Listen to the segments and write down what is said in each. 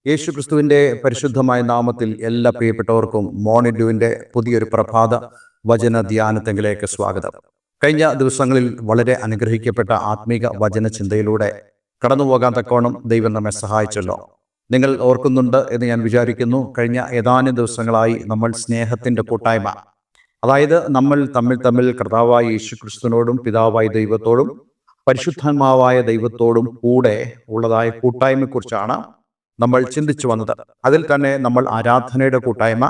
യേശുക്രിസ്തുവിന്റെ പരിശുദ്ധമായ നാമത്തിൽ എല്ലാ പ്രിയപ്പെട്ടവർക്കും മോർണിംഗ് ഡ്യൂവിന്റെ പുതിയൊരു പ്രഭാത വചന ധ്യാനത്തെങ്കിലേക്ക് സ്വാഗതം. കഴിഞ്ഞ ദിവസങ്ങളിൽ വളരെ അനുഗ്രഹിക്കപ്പെട്ട ആത്മീക വചന ചിന്തയിലൂടെ കടന്നു പോകാൻ തക്കോണം ദൈവം നമ്മെ സഹായിച്ചല്ലോ. നിങ്ങൾ ഓർക്കുന്നുണ്ട് എന്ന് ഞാൻ വിചാരിക്കുന്നു. കഴിഞ്ഞ ഏതാനും ദിവസങ്ങളായി നമ്മൾ സ്നേഹത്തിന്റെ കൂട്ടായ്മ, അതായത് നമ്മൾ തമ്മിൽ കർത്താവായ യേശുക്രിസ്തുവിനോടും പിതാവായ ദൈവത്തോടും പരിശുദ്ധാത്മാവായ ദൈവത്തോടും കൂടെ ഉള്ളതായ കൂട്ടായ്മയെക്കുറിച്ചാണ് നമ്മൾ ചിന്തിച്ചു വന്നത്. അതിൽ തന്നെ നമ്മൾ ആരാധനയുടെ കൂട്ടായ്മ,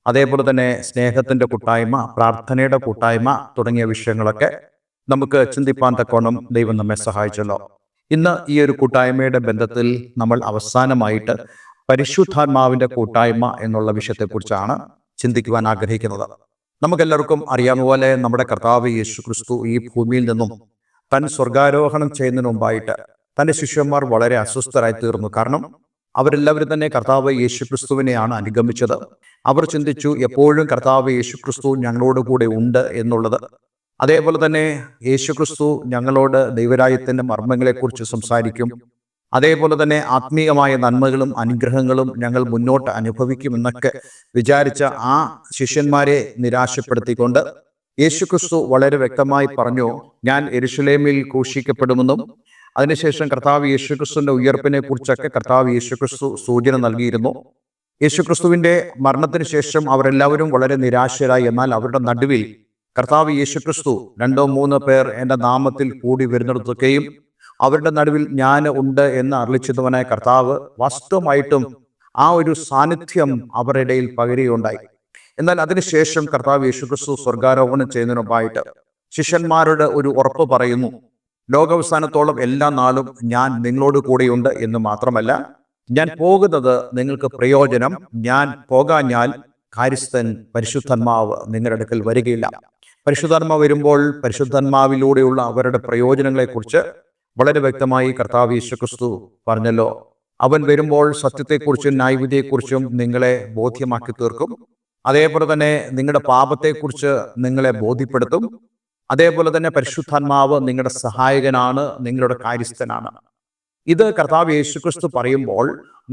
അതേപോലെ തന്നെ സ്നേഹത്തിന്റെ കൂട്ടായ്മ, പ്രാർത്ഥനയുടെ കൂട്ടായ്മ തുടങ്ങിയ വിഷയങ്ങളൊക്കെ നമുക്ക് ചിന്തിപ്പാൻ തക്കോണം ദൈവം നമ്മെ സഹായിച്ചല്ലോ. ഇന്ന് ഈ ഒരു കൂട്ടായ്മയുടെ ബന്ധത്തിൽ നമ്മൾ അവസാനമായിട്ട് പരിശുദ്ധാത്മാവിന്റെ കൂട്ടായ്മ എന്നുള്ള വിഷയത്തെക്കുറിച്ചാണ് ചിന്തിക്കുവാൻ ആഗ്രഹിക്കുന്നത്. നമുക്കെല്ലാവർക്കും അറിയാവുന്ന പോലെ നമ്മുടെ കർത്താവ് യേശുക്രിസ്തു ഈ ഭൂമിയിൽ നിന്നും താൻ സ്വർഗാരോഹണം ചെയ്യുന്നതിന് മുമ്പായിട്ട് തൻ്റെ ശിഷ്യന്മാർ വളരെ അസ്വസ്ഥരായി തീർന്നു. കാരണം അവരെല്ലാവരും തന്നെ കർത്താവ് യേശുക്രിസ്തുവിനെയാണ് അനുഗമിച്ചത്. അവർ ചിന്തിച്ചു, എപ്പോഴും കർത്താവ് യേശുക്രിസ്തു ഞങ്ങളോട് കൂടെ ഉണ്ട് എന്നുള്ളത്. അതേപോലെ തന്നെ യേശുക്രിസ്തു ഞങ്ങളോട് ദൈവരാജ്യത്തിൻ്റെ മർമ്മങ്ങളെക്കുറിച്ച് സംസാരിക്കും, അതേപോലെ തന്നെ ആത്മീയമായ നന്മകളും അനുഗ്രഹങ്ങളും ഞങ്ങൾ മുന്നോട്ട് അനുഭവിക്കുമെന്നൊക്കെ വിചാരിച്ച ആ ശിഷ്യന്മാരെ നിരാശപ്പെടുത്തിക്കൊണ്ട് യേശുക്രിസ്തു വളരെ വ്യക്തമായി പറഞ്ഞു, ഞാൻ യെരൂശലേമിൽ ക്രൂശിക്കപ്പെടുമെന്നും അതിനുശേഷം കർത്താവ് യേശുക്രിസ്തുവിന്റെ ഉയർപ്പിനെ കുറിച്ചൊക്കെ കർത്താവ് യേശുക്രിസ്തു സൂചന നൽകിയിരുന്നു. യേശുക്രിസ്തുവിന്റെ മരണത്തിന് ശേഷം അവരെല്ലാവരും വളരെ നിരാശരായി. എന്നാൽ അവരുടെ നടുവിൽ കർത്താവ് യേശുക്രിസ്തു 2-3 പേർ എൻ്റെ നാമത്തിൽ കൂടി വരുന്നിടത്തൊക്കെയും അവരുടെ നടുവിൽ ഞാൻ ഉണ്ട് എന്ന് അരുളിച്ചതുവനായ കർത്താവ് വാസ്തവമായിട്ടും ആ ഒരു സാന്നിധ്യം അവരുടെ ഇടയിൽ പകരുകയുണ്ടായി. എന്നാൽ അതിനുശേഷം കർത്താവ് യേശുക്രിസ്തു സ്വർഗാരോഹണം ചെയ്യുന്നതിന് മുമ്പായിട്ട് ശിഷ്യന്മാരോട് ഒരു ഉറപ്പ് പറയുന്നു, ലോകാവസാനത്തോളം എല്ലാ നാളും ഞാൻ നിങ്ങളോട് കൂടെയുണ്ട് എന്ന് മാത്രമല്ല, ഞാൻ പോകുന്നത് നിങ്ങൾക്ക് പ്രയോജനം. ഞാൻ പോകാഞ്ഞാൽ കാര്യസ്ഥൻ പരിശുദ്ധാത്മാവ് നിങ്ങളുടെ അടുക്കൽ വരികയില്ല. പരിശുദ്ധാത്മാവ് വരുമ്പോൾ പരിശുദ്ധാത്മാവിലൂടെയുള്ള അവരുടെ പ്രയോജനങ്ങളെക്കുറിച്ച് വളരെ വ്യക്തമായി കർത്താവ് യേശുക്രിസ്തു പറഞ്ഞല്ലോ. അവൻ വരുമ്പോൾ സത്യത്തെക്കുറിച്ചും ന്യായവിധിയെക്കുറിച്ചും നിങ്ങളെ ബോധ്യമാക്കി തീർക്കും. അതേപോലെ തന്നെ നിങ്ങളുടെ പാപത്തെക്കുറിച്ച് നിങ്ങളെ ബോധ്യപ്പെടുത്തും. അതേപോലെ തന്നെ പരിശുദ്ധാത്മാവ് നിങ്ങളുടെ സഹായകനാണ്, നിങ്ങളുടെ കാര്യസ്ഥനാണ്. ഇത് കർത്താവ് യേശുക്രിസ്തു പറയുമ്പോൾ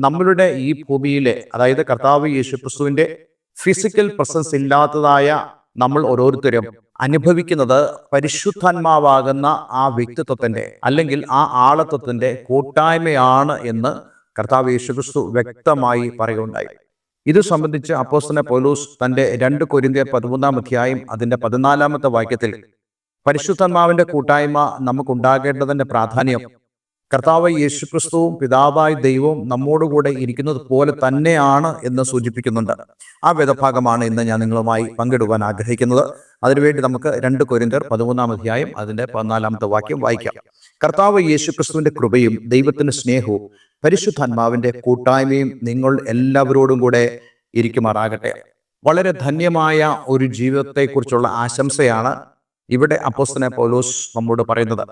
നമ്മളുടെ ഈ ഭൂമിയിലെ, അതായത് കർത്താവ് യേശുക്രിസ്തുവിന്റെ ഫിസിക്കൽ പ്രസൻസ് ഇല്ലാത്തതായ നമ്മൾ ഓരോരുത്തരും അനുഭവിക്കുന്നത് പരിശുദ്ധാത്മാവാകുന്ന ആ വ്യക്തിത്വത്തിന്റെ അല്ലെങ്കിൽ ആ ആളത്വത്തിന്റെ കൂട്ടായ്മയാണ് എന്ന് കർത്താവ് യേശുക്രിസ്തു വ്യക്തമായി പറയുകയുണ്ടായി. ഇത് സംബന്ധിച്ച് അപ്പോസ്തലനായ പൗലോസ് തന്റെ 2 കൊരിന്ത്യർ 13-ാം അധ്യായം അതിന്റെ 14-ാമത്തെ വാക്യത്തിൽ പരിശുദ്ധാത്മാവിന്റെ കൂട്ടായ്മ നമുക്കുണ്ടാകേണ്ടതിന്റെ പ്രാധാന്യം കർത്താവ് യേശുക്രിസ്തുവും പിതാവായ ദൈവവും നമ്മോടുകൂടെ ഇരിക്കുന്നത് പോലെ തന്നെയാണ് എന്ന് സൂചിപ്പിക്കുന്നുണ്ട്. ആ വേദഭാഗമാണ് ഇന്ന് ഞാൻ നിങ്ങളുമായി പങ്കിടുവാൻ ആഗ്രഹിക്കുന്നത്. അതിനുവേണ്ടി നമുക്ക് 2 കൊരിന്ത്യർ 13-ാം അധ്യായം അതിന്റെ 14-ാമത്തെ വാക്യം വായിക്കാം. കർത്താവ് യേശുക്രിസ്തുവിന്റെ കൃപയും ദൈവത്തിന്റെ സ്നേഹവും പരിശുദ്ധാത്മാവിന്റെ കൂട്ടായ്മയും നിങ്ങൾ എല്ലാവരോടും കൂടെ ഇരിക്കുമാറാകട്ടെ. വളരെ ധന്യമായ ഒരു ജീവിതത്തെക്കുറിച്ചുള്ള ആശംസയാണ് ഇവിടെ അപ്പോസ്തലനായ പൗലോസ് നമ്മോട് പറയുന്നത്.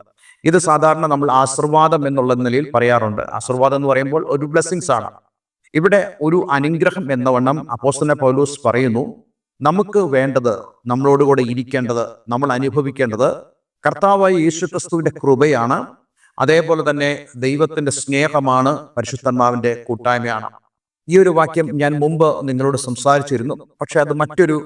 ഇത് സാധാരണ നമ്മൾ ആശീർവാദം എന്നുള്ള നിലയിൽ പറയാറുണ്ട്. ആശീർവാദം എന്ന് പറയുമ്പോൾ ഒരു ബ്ലെസ്സിങ്സ് ആണ്. ഇവിടെ ഒരു അനുഗ്രഹം എന്നവണ്ണം അപ്പോസ്തലനായ പൗലോസ് പറയുന്നു, നമുക്ക് വേണ്ടത്, നമ്മളോടുകൂടെ ഇരിക്കേണ്ടത്, നമ്മൾ അനുഭവിക്കേണ്ടത് കർത്താവായ യേശുക്രിസ്തുവിന്റെ കൃപയാണ്. അതേപോലെ തന്നെ ദൈവത്തിന്റെ സ്നേഹമാണ്, പരിശുദ്ധാത്മാവിന്റെ കൂട്ടായ്മയാണ്. ഈ ഒരു വാക്യം ഞാൻ മുമ്പ് നിങ്ങളോട് സംസാരിച്ചിരുന്നു, പക്ഷെ അത് മറ്റൊരു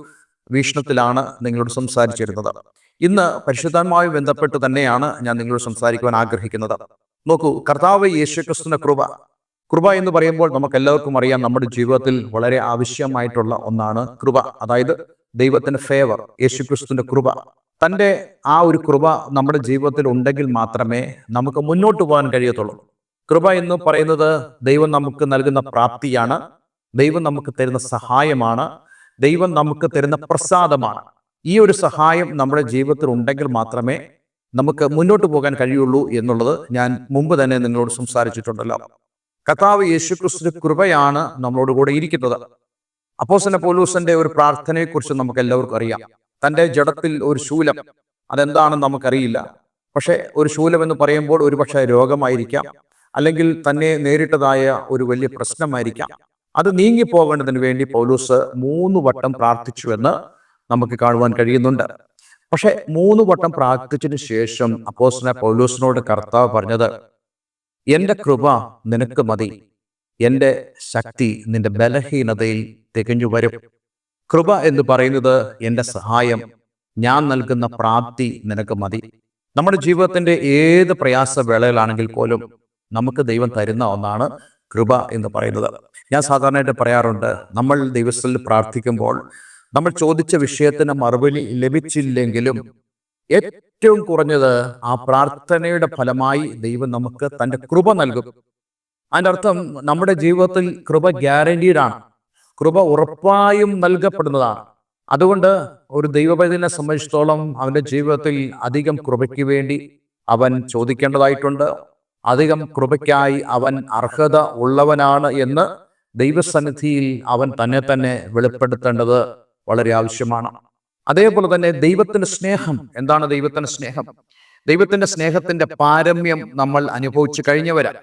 വീക്ഷണത്തിലാണ് നിങ്ങളോട് സംസാരിച്ചിരുന്നത്. ഇന്ന് പരിശുദ്ധാത്മാവുമായി ബന്ധപ്പെട്ട് തന്നെയാണ് ഞാൻ നിങ്ങളോട് സംസാരിക്കുവാൻ ആഗ്രഹിക്കുന്നത്. നോക്കൂ, കർത്താവ് യേശുക്രിസ്തുവിന്റെ കൃപ എന്ന് പറയുമ്പോൾ നമുക്ക് എല്ലാവർക്കും അറിയാം, നമ്മുടെ ജീവിതത്തിൽ വളരെ ആവശ്യമായിട്ടുള്ള ഒന്നാണ് കൃപ. അതായത് ദൈവത്തിന്റെ ഫേവർ, യേശുക്രിസ്തുവിന്റെ കൃപ. തൻ്റെ ആ ഒരു കൃപ നമ്മുടെ ജീവിതത്തിൽ ഉണ്ടെങ്കിൽ മാത്രമേ നമുക്ക് മുന്നോട്ട് പോകാൻ കഴിയത്തുള്ളൂ. കൃപ എന്ന് പറയുന്നത് ദൈവം നമുക്ക് നൽകുന്ന പ്രാപ്തിയാണ്, ദൈവം നമുക്ക് തരുന്ന സഹായമാണ്, ദൈവം നമുക്ക് തരുന്ന പ്രസാദമാണ്. ഈ ഒരു സഹായം നമ്മുടെ ജീവിതത്തിൽ ഉണ്ടെങ്കിൽ മാത്രമേ നമുക്ക് മുന്നോട്ട് പോകാൻ കഴിയുള്ളൂ എന്നുള്ളത് ഞാൻ മുമ്പ് തന്നെ നിങ്ങളോട് സംസാരിച്ചിട്ടുണ്ടല്ലോ. കർത്താവ് യേശുക്രിസ്തുവിന്റെ കൃപയാണ് നമ്മളോട് കൂടെ ഇരിക്കുന്നത്. അപ്പോസ്തലനായ പൗലോസിന്റെ ഒരു പ്രാർത്ഥനയെക്കുറിച്ച് നമുക്ക് എല്ലാവർക്കും അറിയാം. തൻ്റെ ജഡത്തിൽ ഒരു ശൂലം, അതെന്താണെന്ന് നമുക്കറിയില്ല. പക്ഷെ ഒരു ശൂലം എന്ന് പറയുമ്പോൾ ഒരുപക്ഷെ രോഗമായിരിക്കാം, അല്ലെങ്കിൽ തന്നെ നേരിട്ടതായ ഒരു വലിയ പ്രശ്നമായിരിക്കാം. അത് നീങ്ങിപ്പോകേണ്ടതിന് വേണ്ടി പൗലോസ് 3 വട്ടം പ്രാർത്ഥിച്ചുവെന്ന് നമുക്ക് കാണുവാൻ കഴിയുന്നുണ്ട്. പക്ഷെ 3 വട്ടം പ്രാർത്ഥിച്ചതിന് ശേഷം അപ്പോസ്തലനായ പൗലോസിനോട് കർത്താവ് പറഞ്ഞത്, എൻ്റെ കൃപ നിനക്ക് മതി, എൻ്റെ ശക്തി നിന്റെ ബലഹീനതയിൽ തികഞ്ഞു വരും. കൃപ എന്ന് പറയുന്നത് എൻ്റെ സഹായം, ഞാൻ നൽകുന്ന പ്രാപ്തി നിനക്ക് മതി. നമ്മുടെ ജീവിതത്തിൻ്റെ ഏത് പ്രയാസവേളയിലാണെങ്കിൽ പോലും നമുക്ക് ദൈവം തരുന്ന ഒന്നാണ് കൃപ എന്ന് പറയുന്നത്. ഞാൻ സാധാരണയായിട്ട് പറയാറുണ്ട്, നമ്മൾ ദൈവത്തിൽ പ്രാർത്ഥിക്കുമ്പോൾ നമ്മൾ ചോദിച്ച വിഷയത്തിന് മറുപടി ലഭിച്ചില്ലെങ്കിലും ഏറ്റവും കുറഞ്ഞത് ആ പ്രാർത്ഥനയുടെ ഫലമായി ദൈവം നമുക്ക് തൻ്റെ കൃപ നൽകും. അതിൻ്റെ അർത്ഥം നമ്മുടെ ജീവിതത്തിൽ കൃപ ഗ്യാരണ്ടീഡാണ്, കൃപ ഉറപ്പായും നൽകപ്പെടുന്നതാണ്. അതുകൊണ്ട് ഒരു ദൈവപൈതലിനെ സംബന്ധിച്ചിടത്തോളം അവൻ്റെ ജീവിതത്തിൽ അധികം കൃപയ്ക്ക് വേണ്ടി അവൻ ചോദിക്കേണ്ടതായിട്ടുണ്ട്. അധികം കൃപയ്ക്കായി അവൻ അർഹത ഉള്ളവനാണ് എന്ന് ദൈവസന്നിധിയിൽ അവൻ തന്നെ വെളിപ്പെടുത്തേണ്ടത് വളരെ ആവശ്യമാണ്. അതേപോലെ തന്നെ ദൈവത്തിൻ്റെ സ്നേഹം എന്താണ്? ദൈവത്തിൻ്റെ സ്നേഹം, ദൈവത്തിൻ്റെ സ്നേഹത്തിൻ്റെ പാരമ്യം നമ്മൾ അനുഭവിച്ചു കഴിഞ്ഞവരാണ്.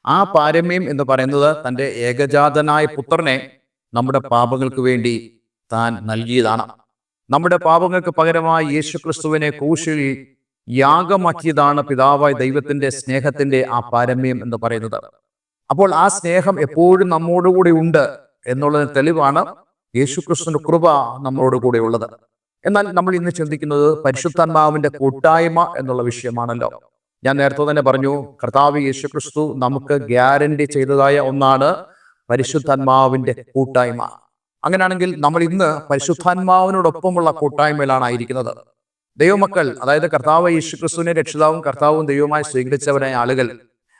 ആ പാരമ്യം എന്ന് പറയുന്നത് തൻ്റെ ഏകജാതനായ പുത്രനെ നമ്മുടെ പാപങ്ങൾക്ക് വേണ്ടി താൻ നൽകിയതാണ്. നമ്മുടെ പാപങ്ങൾക്ക് പകരമായി യേശുക്രിസ്തുവിനെ ക്രൂശിൽ യാഗമാക്കിയതാണ് പിതാവായ ദൈവത്തിൻ്റെ സ്നേഹത്തിൻ്റെ ആ പാരമ്യം എന്ന് പറയുന്നത്. അപ്പോൾ ആ സ്നേഹം എപ്പോഴും നമ്മോടുകൂടി ഉണ്ട് എന്നുള്ളതിന് തെളിവാണ് യേശുക്രിസ്തുവിന്റെ കൃപ നമ്മളോട് കൂടെ ഉള്ളത്. എന്നാൽ നമ്മൾ ഇന്ന് ചിന്തിക്കുന്നത് പരിശുദ്ധാത്മാവിന്റെ കൂട്ടായ്മ എന്നുള്ള വിഷയമാണല്ലോ. ഞാൻ നേരത്തെ തന്നെ പറഞ്ഞു, കർത്താവ് യേശുക്രിസ്തു നമുക്ക് ഗ്യാരണ്ടി ചെയ്തതായ ഒന്നാണ് പരിശുദ്ധാത്മാവിന്റെ കൂട്ടായ്മ. അങ്ങനെയാണെങ്കിൽ നമ്മൾ ഇന്ന് പരിശുദ്ധാത്മാവിനോടൊപ്പമുള്ള കൂട്ടായ്മയിലാണ് ആയിരിക്കുന്നത്. ദൈവമക്കൾ, അതായത് കർത്താവ് യേശുക്രിസ്തുവിനെ രക്ഷിതാവും കർത്താവും ദൈവമായി സ്വീകരിച്ചവരായ ആളുകൾ,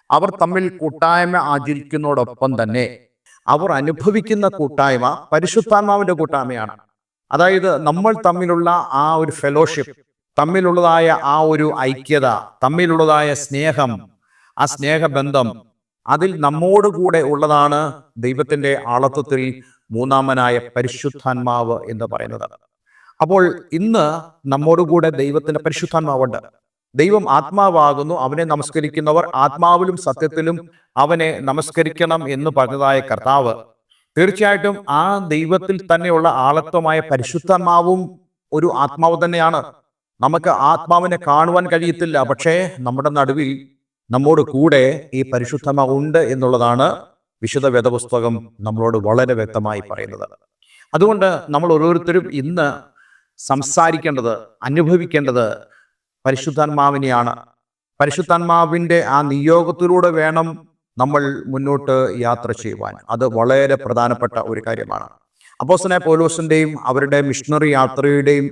അവർ തമ്മിൽ കൂട്ടായ്മ ആചരിക്കുന്നതോടൊപ്പം തന്നെ അവർ അനുഭവിക്കുന്ന കൂട്ടായ്മ പരിശുദ്ധാത്മാവിന്റെ കൂട്ടായ്മയാണ്. അതായത് നമ്മൾ തമ്മിലുള്ള ആ ഒരു ഫെലോഷിപ്പ്, തമ്മിലുള്ളതായ ആ ഒരു ഐക്യത, തമ്മിലുള്ളതായ സ്നേഹം, ആ സ്നേഹബന്ധം, അതിൽ നമ്മോടുകൂടെ ഉള്ളതാണ് ദൈവത്തിന്റെ ആളത്വത്തിൽ മൂന്നാമനായ പരിശുദ്ധാത്മാവ് എന്ന് പറയുന്നത്. അപ്പോൾ ഇന്ന് നമ്മോടുകൂടെ ദൈവത്തിന്റെ പരിശുദ്ധാത്മാവുണ്ട്. ദൈവം ആത്മാവാകുന്നു, അവനെ നമസ്കരിക്കുന്നവർ ആത്മാവിലും സത്യത്തിലും അവനെ നമസ്കരിക്കണം എന്ന് പറഞ്ഞതായ കർത്താവ് തീർച്ചയായിട്ടും ആ ദൈവത്തിൽ തന്നെയുള്ള ആളത്വമായ പരിശുദ്ധാത്മാവും ഒരു ആത്മാവ് തന്നെയാണ്. നമുക്ക് ആത്മാവിനെ കാണുവാൻ കഴിയത്തില്ല, പക്ഷേ നമ്മുടെ നടുവിൽ നമ്മോട് കൂടെ ഈ പരിശുദ്ധാത്മാവ് ഉണ്ട് എന്നുള്ളതാണ് വിശുദ്ധ വേദപുസ്തകം നമ്മളോട് വളരെ വ്യക്തമായി പറയുന്നത്. അതുകൊണ്ട് നമ്മൾ ഓരോരുത്തരും ഇന്ന് സംസാരിക്കേണ്ടത്, അനുഭവിക്കേണ്ടത് പരിശുദ്ധാത്മാവിനെയാണ്. പരിശുദ്ധാത്മാവിൻ്റെ ആ നിയോഗത്തിലൂടെ വേണം നമ്മൾ മുന്നോട്ട് യാത്ര ചെയ്യുവാൻ. അത് വളരെ പ്രധാനപ്പെട്ട ഒരു കാര്യമാണ്. അപ്പോസ്തലനായ പൗലോസിന്റെയും അവരുടെ മിഷണറി യാത്രയുടെയും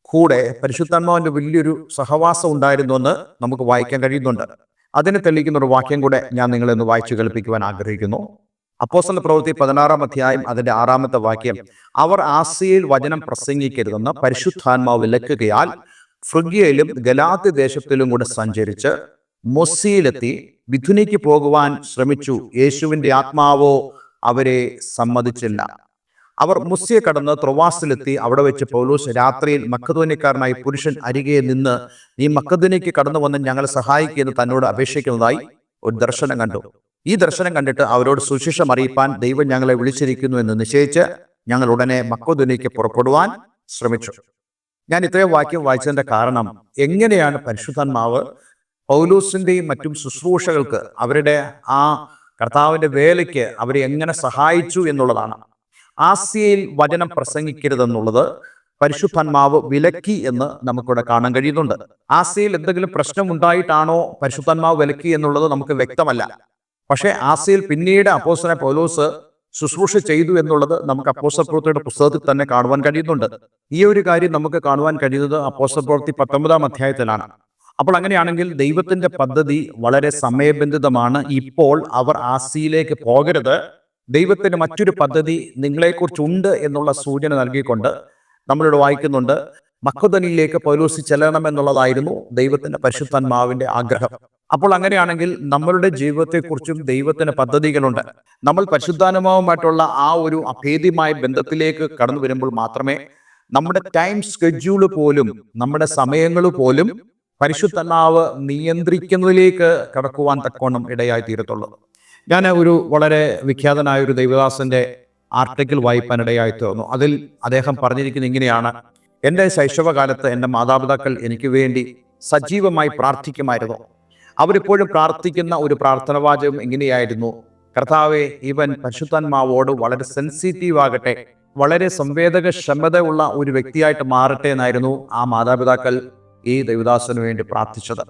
കൂടെ പരിശുദ്ധാത്മാവിന്റെ വലിയൊരു സഹവാസം ഉണ്ടായിരുന്നു എന്ന് നമുക്ക് വായിക്കാൻ കഴിയുന്നുണ്ട്. അതിനെ തെളിയിക്കുന്ന ഒരു വാക്യം കൂടെ ഞാൻ നിങ്ങളെ ഒന്ന് വായിച്ചു കേൾപ്പിക്കുവാൻ ആഗ്രഹിക്കുന്നു. അപ്പോസ്തല പ്രവൃത്തി 16-ാം അധ്യായം അതിന്റെ 6-ാമത്തെ വാക്യം, അവർ ആസിയയിൽ വചനം പ്രസംഗിക്കരുതെന്ന് പരിശുദ്ധാത്മാവ് വിലക്കുകയാൽ ഫ്രിഗ്യയിലും ഗലാത്യ ദേശത്തിലും കൂടെ സഞ്ചരിച്ച് മൊസ്സിയിലെത്തി മിഥുനയ്ക്ക് പോകുവാൻ ശ്രമിച്ചു. യേശുവിന്റെ ആത്മാവോ അവരെ സമ്മതിച്ചില്ല. അവർ മുസ്യെ കടന്ന് ത്രൊവാസിലെത്തി. അവിടെ വെച്ച് പൗലോസ് രാത്രിയിൽ മക്കദോന്യക്കാരനായി പുരുഷൻ അരികെ നിന്ന്, നീ മക്കദോന്യയ്ക്ക് കടന്നു വന്ന് ഞങ്ങളെ സഹായിക്കുമെന്ന് തന്നോട് അപേക്ഷിക്കുന്നതായി ഒരു ദർശനം കണ്ടു. ഈ ദർശനം കണ്ടിട്ട് അവരോട് സുവിശേഷം അറിയിപ്പാൻ ദൈവം ഞങ്ങളെ വിളിച്ചിരിക്കുന്നു എന്ന് നിശ്ചയിച്ച് ഞങ്ങൾ ഉടനെ മക്കദോന്യയ്ക്ക് പുറപ്പെടുവാൻ ശ്രമിച്ചു. ഞാൻ ഇത്രയും വാക്യം വായിച്ചതിന്റെ കാരണം, എങ്ങനെയാണ് പരിശുദ്ധാത്മാവ് പൗലോസിന്റെയും മറ്റും ശുശ്രൂഷകൾക്ക്, അവരുടെ ആ കർത്താവിന്റെ വേലയ്ക്ക് അവരെ എങ്ങനെ സഹായിച്ചു എന്നുള്ളതാണ്. ആസിയയിൽ വചനം പ്രസംഗിക്കരുതെന്നുള്ളത് പരിശുദ്ധാത്മാവ് വിലക്കി എന്ന് നമുക്കിവിടെ കാണാൻ കഴിയുന്നുണ്ട്. ആസിയയിൽ എന്തെങ്കിലും പ്രശ്നം ഉണ്ടായിട്ടാണോ പരിശുദ്ധാത്മാവ് വിലക്കി എന്നുള്ളത് നമുക്ക് വ്യക്തമല്ല. പക്ഷേ ആസിയയിൽ പിന്നീട് അപ്പോസ്തലനായ പൗലോസ് ശുശ്രൂഷ ചെയ്തു എന്നുള്ളത് നമുക്ക് അപ്പോസ്തലപ്രവൃത്തിയുടെ പുസ്തകത്തിൽ തന്നെ കാണുവാൻ കഴിയുന്നുണ്ട്. ഈ ഒരു കാര്യം നമുക്ക് കാണുവാൻ കഴിയുന്നത് അപ്പോസ്തലപ്രവൃത്തി 19-ാം അധ്യായത്തിലാണ്. അപ്പോൾ അങ്ങനെയാണെങ്കിൽ ദൈവത്തിന്റെ പദ്ധതി വളരെ സമയബന്ധിതമാണ്. ഇപ്പോൾ അവർ ആസിയയിലേക്ക് പോകരുത്, ദൈവത്തിന് മറ്റൊരു പദ്ധതി നിങ്ങളെക്കുറിച്ചുണ്ട് എന്നുള്ള സൂചന നൽകിക്കൊണ്ട് നമ്മളിവിടെ വായിക്കുന്നുണ്ട്, മക്കദോന്യയിലേക്ക് പൗലോസ് ചെല്ലണമെന്നുള്ളതായിരുന്നു ദൈവത്തിന്റെ പരിശുദ്ധാത്മാവിന്റെ ആഗ്രഹം. അപ്പോൾ അങ്ങനെയാണെങ്കിൽ നമ്മളുടെ ജീവിതത്തെക്കുറിച്ചും ദൈവത്തിന് പദ്ധതികളുണ്ട്. നമ്മൾ പരിശുദ്ധാത്മാവുമായിട്ടുള്ള ആ ഒരു അഭേദ്യമായ ബന്ധത്തിലേക്ക് കടന്നു വരുമ്പോൾ മാത്രമേ നമ്മുടെ ടൈം സ്കെഡ്യൂള് പോലും, നമ്മുടെ സമയങ്ങൾ പോലും പരിശുദ്ധാത്മാവ് നിയന്ത്രിക്കുന്നതിലേക്ക് കടക്കുവാൻ തക്കവണ്ണം ഇടയായി തീരത്തുള്ളൂ. ഞാൻ ഒരു വളരെ വിഖ്യാതനായ ഒരു ദൈവദാസന്റെ ആർട്ടിക്കിൾ വായിപ്പാനിടയായി തീർന്നു. അതിൽ അദ്ദേഹം പറഞ്ഞിരിക്കുന്നത് ഇങ്ങനെയാണ്: എൻ്റെ ശൈശവകാലത്ത് എൻ്റെ മാതാപിതാക്കൾ എനിക്ക് വേണ്ടി സജീവമായി പ്രാർത്ഥിക്കുമായിരുന്നു. അവരിപ്പോഴും പ്രാർത്ഥിക്കുന്ന ഒരു പ്രാർത്ഥനാവാചകം ഇങ്ങനെയായിരുന്നു: കർത്താവെ, ഇവൻ പരിശുദ്ധാത്മാവോട് വളരെ സെൻസിറ്റീവ് ആകട്ടെ, വളരെ സംവേദനക്ഷമതയുള്ള ഒരു വ്യക്തിയായിട്ട് മാറട്ടെ എന്നായിരുന്നു ആ മാതാപിതാക്കൾ ഈ ദൈവദാസന് വേണ്ടി പ്രാർത്ഥിച്ചത്.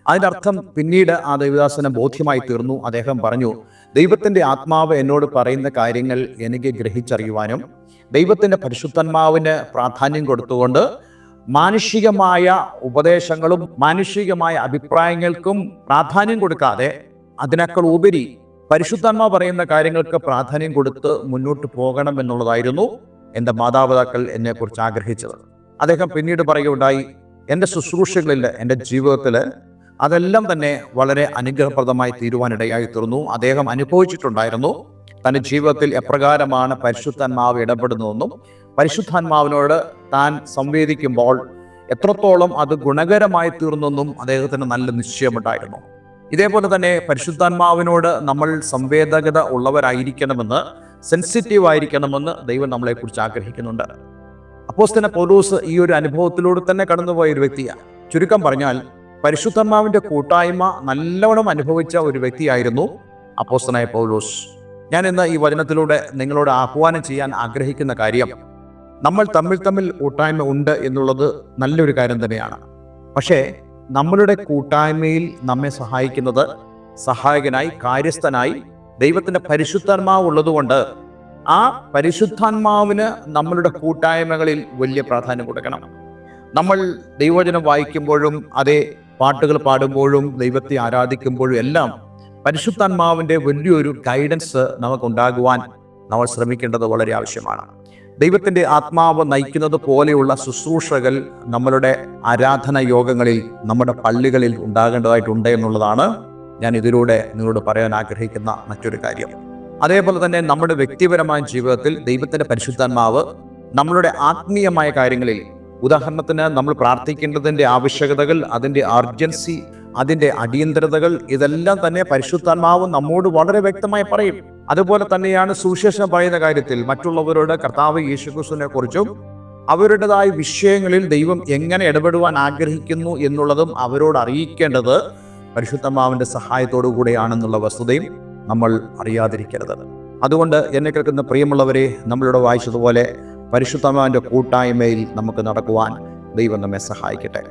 അതിൻ്റെ അർത്ഥം പിന്നീട് ആ ദൈവദാസന് ബോധ്യമായി തീർന്നു. അദ്ദേഹം പറഞ്ഞു, ദൈവത്തിൻ്റെ ആത്മാവ് എന്നോട് പറയുന്ന കാര്യങ്ങൾ എനിക്ക് ഗ്രഹിച്ചറിയുവാനും ദൈവത്തിൻ്റെ പരിശുദ്ധാത്മാവിന് പ്രാധാന്യം കൊടുത്തുകൊണ്ട് മാനുഷികമായ ഉപദേശങ്ങളും മാനുഷികമായ അഭിപ്രായങ്ങൾക്കും പ്രാധാന്യം കൊടുക്കാതെ അതിനേക്കാൾ ഉപരി പരിശുദ്ധാത്മാവ് പറയുന്ന കാര്യങ്ങൾക്ക് പ്രാധാന്യം കൊടുത്ത് മുന്നോട്ട് പോകണം എന്നുള്ളതായിരുന്നു എൻ്റെ മാതാപിതാക്കൾ എന്നെക്കുറിച്ച് ആഗ്രഹിച്ചത്. അദ്ദേഹം പിന്നീട് പറയുകയുണ്ടായി, എൻ്റെ ശുശ്രൂഷകളിൽ, എൻ്റെ ജീവിതത്തിൽ അതെല്ലാം തന്നെ വളരെ അനുഗ്രഹപ്രദമായി തീരുവാനിടയായി തീർന്നു. അദ്ദേഹം അനുഭവിച്ചിട്ടുണ്ടായിരുന്നു തൻ്റെ ജീവിതത്തിൽ എപ്രകാരമാണ് പരിശുദ്ധാത്മാവ് ഇടപെടുന്നതെന്നും പരിശുദ്ധാത്മാവിനോട് താൻ സംവേദിക്കുമ്പോൾ എത്രത്തോളം അത് ഗുണകരമായി തീർന്നെന്നും അദ്ദേഹത്തിന് നല്ല നിശ്ചയമുണ്ടായിരുന്നു. ഇതേപോലെ തന്നെ പരിശുദ്ധാത്മാവിനോട് നമ്മൾ സംവേദകത ഉള്ളവരായിരിക്കണമെന്ന്, സെൻസിറ്റീവ് ആയിരിക്കണമെന്ന് ദൈവം നമ്മളെക്കുറിച്ച് ആഗ്രഹിക്കുന്നുണ്ട്. അപ്പോസ്തലൻ പൗലോസ് ഈ ഒരു അനുഭവത്തിലൂടെ തന്നെ കടന്നുപോയ ഒരു വ്യക്തിയാണ്. ചുരുക്കം പറഞ്ഞാൽ പരിശുദ്ധാത്മാവിൻ്റെ കൂട്ടായ്മ നല്ലവണ്ണം അനുഭവിച്ച ഒരു വ്യക്തിയായിരുന്നു അപ്പോസ്തലനായ പൗലോസ്. ഞാൻ ഇന്ന് ഈ വചനത്തിലൂടെ നിങ്ങളോട് ആഹ്വാനം ചെയ്യാൻ ആഗ്രഹിക്കുന്ന കാര്യം, നമ്മൾ തമ്മിൽ കൂട്ടായ്മ ഉണ്ട് എന്നുള്ളത് നല്ലൊരു കാര്യം തന്നെയാണ്. പക്ഷേ നമ്മളുടെ കൂട്ടായ്മയിൽ നമ്മെ സഹായിക്കുന്നത്, സഹായകനായി, കാര്യസ്ഥനായി ദൈവത്തിൻ്റെ പരിശുദ്ധാത്മാവ് ഉള്ളതുകൊണ്ട് ആ പരിശുദ്ധാത്മാവിന് നമ്മളുടെ കൂട്ടായ്മകളിൽ വലിയ പ്രാധാന്യം കൊടുക്കണം. നമ്മൾ ദൈവവചനം വായിക്കുമ്പോഴും അതേ പാട്ടുകൾ പാടുമ്പോഴും ദൈവത്തെ ആരാധിക്കുമ്പോഴും എല്ലാം പരിശുദ്ധാത്മാവിൻ്റെ വലിയൊരു ഗൈഡൻസ് നമുക്കുണ്ടാകുവാൻ നമ്മൾ ശ്രമിക്കേണ്ടത് വളരെ ആവശ്യമാണ്. ദൈവത്തിൻ്റെ ആത്മാവ് നയിക്കുന്നത് പോലെയുള്ള ശുശ്രൂഷകൾ നമ്മളുടെ ആരാധന യോഗങ്ങളിൽ, നമ്മുടെ പള്ളികളിൽ ഉണ്ടാകേണ്ടതായിട്ടുണ്ട് എന്നുള്ളതാണ് ഞാൻ ഇതിലൂടെ നിങ്ങളോട് പറയാൻ ആഗ്രഹിക്കുന്ന മറ്റൊരു കാര്യം. അതേപോലെ തന്നെ നമ്മുടെ വ്യക്തിപരമായ ജീവിതത്തിൽ ദൈവത്തിൻ്റെ പരിശുദ്ധാത്മാവ് നമ്മളുടെ ആത്മീയമായ കാര്യങ്ങളിൽ, ഉദാഹരണത്തിന് നമ്മൾ പ്രാർത്ഥിക്കേണ്ടതിൻ്റെ ആവശ്യകതകൾ, അതിൻ്റെ അർജൻസി, അതിൻ്റെ അടിയന്തരതകൾ, ഇതെല്ലാം തന്നെ പരിശുദ്ധാത്മാവ് നമ്മോട് വളരെ വ്യക്തമായി പറയും. അതുപോലെ തന്നെയാണ് സുവിശേഷം പറയുന്ന കാര്യത്തിൽ മറ്റുള്ളവരോട് കർത്താവ് യേശുക്രിസ്തുവിനെ കുറിച്ചും അവരുടേതായ വിഷയങ്ങളിൽ ദൈവം എങ്ങനെ ഇടപെടുവാൻ ആഗ്രഹിക്കുന്നു എന്നുള്ളതും അവരോട് അറിയിക്കേണ്ടത് പരിശുദ്ധാത്മാവിൻ്റെ സഹായത്തോടു കൂടെയാണെന്നുള്ള വസ്തുതയും നമ്മൾ അറിയാതിരിക്കരുത്. അതുകൊണ്ട് എന്നെ കേൾക്കുന്ന പ്രിയമുള്ളവരെ, നമ്മളിവിടെ വായിച്ചതുപോലെ പരിശുദ്ധാത്മാവിൻ്റെ കൂട്ടായ്മയിൽ നമുക്ക് നടക്കുവാൻ ദൈവം നമ്മെ സഹായിക്കട്ടെ.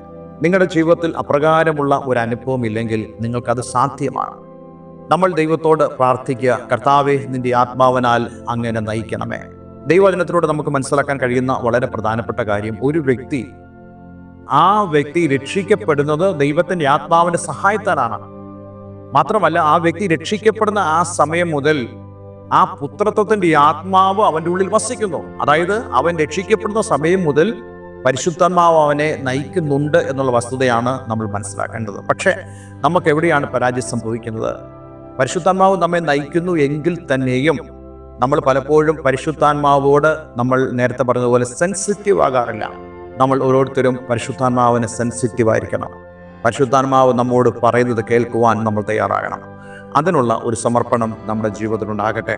നിങ്ങളുടെ ജീവിതത്തിൽ അപ്രകാരമുള്ള ഒരു അനുഭവം ഇല്ലെങ്കിൽ നിങ്ങൾക്കത് സാധ്യമാണ്. നമ്മൾ ദൈവത്തോട് പ്രാർത്ഥിക്കുക, കർത്താവേ, നിന്റെ ആത്മാവിനാൽ അങ്ങനെ നയിക്കണമേ. ദൈവവചനത്തിലൂടെ നമുക്ക് മനസ്സിലാക്കാൻ കഴിയുന്ന വളരെ പ്രധാനപ്പെട്ട കാര്യം, ഒരു വ്യക്തി രക്ഷിക്കപ്പെടുന്നത് ദൈവത്തിൻ്റെ ആത്മാവിൻ്റെ സഹായത്താലാണ്. മാത്രമല്ല, ആ വ്യക്തി രക്ഷിക്കപ്പെടുന്ന ആ സമയം മുതൽ ആ പുത്രത്വത്തിൻ്റെ ആത്മാവ് അവൻ്റെ ഉള്ളിൽ വസിക്കുന്നു. അതായത് അവൻ രക്ഷിക്കപ്പെടുന്ന സമയം മുതൽ പരിശുദ്ധാത്മാവ് അവനെ നയിക്കുന്നുണ്ട് എന്നുള്ള വസ്തുതയാണ് നമ്മൾ മനസ്സിലാക്കേണ്ടത്. പക്ഷേ നമുക്ക് എവിടെയാണ് പരാജയം സംഭവിക്കുന്നത്? പരിശുദ്ധാത്മാവ് നമ്മെ നയിക്കുന്നു എങ്കിൽ തന്നെയും നമ്മൾ പലപ്പോഴും പരിശുദ്ധാത്മാവോട് നമ്മൾ നേരത്തെ പറഞ്ഞതുപോലെ സെൻസിറ്റീവ് ആകാറില്ല. നമ്മൾ ഓരോരുത്തരും പരിശുദ്ധാത്മാവിന് സെൻസിറ്റീവ് ആയിരിക്കണം. പരിശുദ്ധാത്മാവ് നമ്മോട് പറയുന്നത് കേൾക്കുവാൻ നമ്മൾ തയ്യാറാകണം. അതിനുള്ള ഒരു സമർപ്പണം നമ്മുടെ ജീവിതത്തിലുണ്ടാകട്ടെ.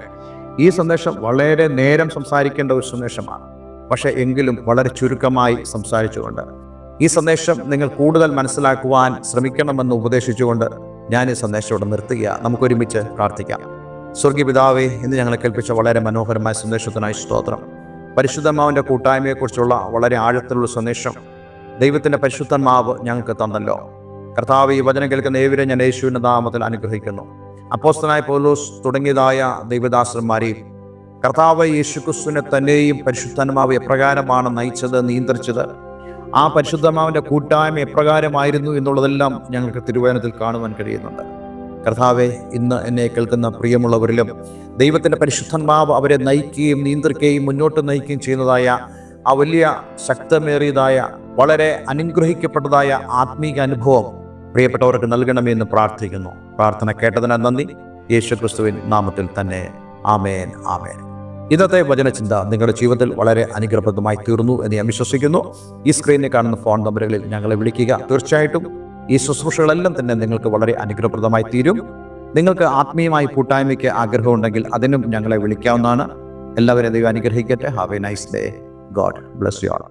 ഈ സന്ദേശം വളരെ നേരം സംസാരിക്കേണ്ട ഒരു സന്ദേശമാണ്. പക്ഷേ എങ്കിലും വളരെ ചുരുക്കമായി സംസാരിച്ചുകൊണ്ട് ഈ സന്ദേശം നിങ്ങൾ കൂടുതൽ മനസ്സിലാക്കുവാൻ ശ്രമിക്കണമെന്ന് ഉപദേശിച്ചുകൊണ്ട് ഞാൻ ഈ സന്ദേശം ഇവിടെ നിർത്തുക. നമുക്കൊരുമിച്ച് പ്രാർത്ഥിക്കാം. സ്വർഗീയ പിതാവേ, ഇന്ന് ഞങ്ങളെ കേൾപ്പിച്ച വളരെ മനോഹരമായ സന്ദേശത്തിനായി സ്തോത്രം. പരിശുദ്ധാത്മാവിൻ്റെ കൂട്ടായ്മയെക്കുറിച്ചുള്ള വളരെ ആഴത്തിലുള്ള സന്ദേശം ദൈവത്തിൻ്റെ പരിശുദ്ധാത്മാവ് ഞങ്ങൾക്ക് തന്നല്ലോ. കർത്താവ്, ഈ വചനം കേൾക്കുന്ന ഏവരെ ഞാൻ യേശുവിൻ്റെ നാമത്തിൽ അനുഗ്രഹിക്കുന്നു. അപ്പോസ്തലനായ പൗലോസ് തുടങ്ങിയതായ ദൈവദാസന്മാരെയും കർത്താവ് യേശുക്രിസ്തുവിനെ തന്നെയും പരിശുദ്ധാത്മാവ് എപ്രകാരമാണ് നയിച്ചത്, നിയന്ത്രിച്ചത്, ആ പരിശുദ്ധാത്മാവിൻ്റെ കൂട്ടായ്മ എപ്രകാരമായിരുന്നു എന്നുള്ളതെല്ലാം ഞങ്ങൾക്ക് തിരുവചനത്തിൽ കാണുവാൻ കഴിയുന്നുണ്ട്. കർത്താവെ, ഇന്ന് എന്നെ കേൾക്കുന്ന പ്രിയമുള്ളവരിലും ദൈവത്തിൻ്റെ പരിശുദ്ധാത്മാവ് അവരെ നയിക്കുകയും നിയന്ത്രിക്കുകയും മുന്നോട്ട് നയിക്കുകയും ചെയ്യുന്നതായ ആ വലിയ ശക്തമേറിയതായ വളരെ അനുഗ്രഹിക്കപ്പെട്ടതായ ആത്മീക അനുഭവം പ്രിയപ്പെട്ടവർക്ക് നൽകണമേ എന്ന് പ്രാർത്ഥിക്കുന്നു. പ്രാർത്ഥന കേട്ടതിന് നന്ദി. യേശുക്രിസ്തുവിൻ നാമത്തിൽ തന്നെ. ആമേൻ, ആമേൻ. ഇന്നത്തെ വചനചിന്ത നിങ്ങളുടെ ജീവിതത്തിൽ വളരെ അനുഗ്രഹപ്രദമായി തീർന്നു എന്ന് ഞാൻ വിശ്വസിക്കുന്നു. ഈ സ്ക്രീനിൽ കാണുന്ന ഫോൺ നമ്പറുകളിൽ ഞങ്ങളെ വിളിക്കുക. തീർച്ചയായിട്ടും ഈ ശുശ്രൂഷകളെല്ലാം തന്നെ നിങ്ങൾക്ക് വളരെ അനുഗ്രഹപ്രദമായി തീരും. നിങ്ങൾക്ക് ആത്മീയമായി കൂട്ടായ്മയ്ക്ക് ആഗ്രഹമുണ്ടെങ്കിൽ അതിനും ഞങ്ങളെ വിളിക്കാവുന്നതാണ്. എല്ലാവരെയും ദൈവം അനുഗ്രഹിക്കട്ടെ. Have A nice day. God bless you all.